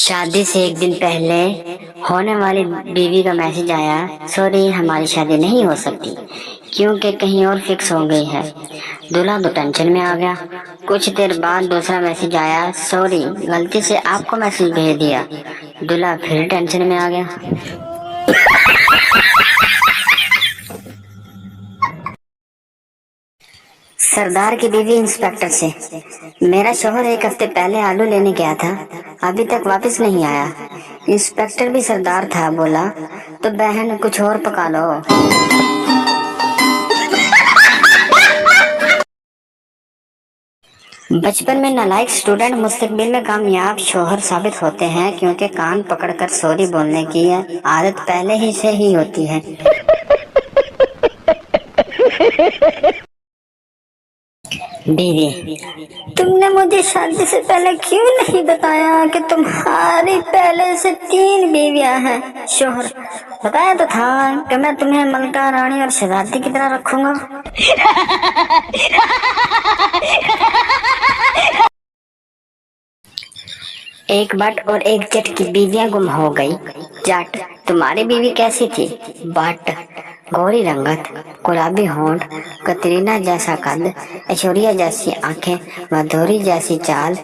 शादी से एक दिन पहले होने वाली बीवी का मैसेज आया, सॉरी हमारी शादी नहीं हो सकती क्योंकि कहीं और फिक्स हो गई है। दूल्हा तो टेंशन में आ गया। कुछ देर बाद दूसरा मैसेज आया, सॉरी गलती से आपको मैसेज भेज दिया। दूल्हा फिर टेंशन में आ गया। सरदार की बीवी इंस्पेक्टर से, मेरा शोहर एक हफ्ते पहले आलू लेने गया था, अभी तक वापस नहीं आया। इंस्पेक्टर भी सरदार था, बोला तो बहन कुछ और पका लो। बचपन में नालायक स्टूडेंट मुस्तकबिल में कामयाब शोहर साबित होते हैं क्योंकि कान पकड़कर सॉरी बोलने की आदत पहले ही से ही होती है। बीवी, तुमने मुझे शादी से पहले क्यों नहीं बताया कि तुम्हारी पहले से 3 बीवियां हैं। शोहर, बताया तो था कि मैं तुम्हें मलका रानी और शहजादी की तरह रखूंगा। एक बट और एक जट की बीवियां गुम हो गई। जट, तुम्हारी बीवी कैसी थी? बट, गोरी रंगत, गुलाबी होंठ, कतरीना जैसा कद, ऐश्वर्या जैसी आंखें, माधुरी जैसी चाल,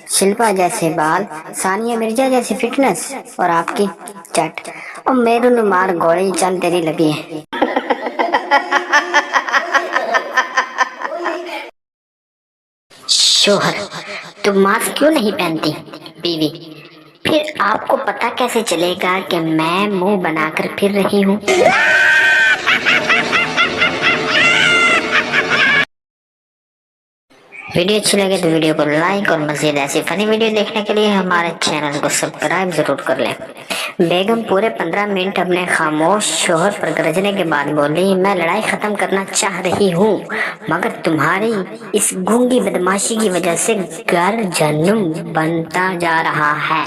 शिल्पा जैसे बाल, सानिया मिर्जा जैसी फिटनेस। और आपकी? जट, और मेरू नुमार गोरी चाल तेरी लगी है। शोहर, तुम मास्क क्यों नहीं पहनती? बीवी, फिर आपको पता कैसे चलेगा कि मैं मुंह बनाकर फिर रही हूँ? वीडियो अच्छी लगे तो वीडियो को लाइक और मज़ीद ऐसी फनी वीडियो देखने के लिए हमारे चैनल को सब्सक्राइब जरूर कर लें। बेगम पूरे 15 मिनट अपने खामोश शोहर पर गरजने के बाद बोली, मैं लड़ाई खत्म करना चाह रही हूँ मगर तुम्हारी इस गूंगी बदमाशी की वजह से घर जहन्नुम बनता जा रहा है।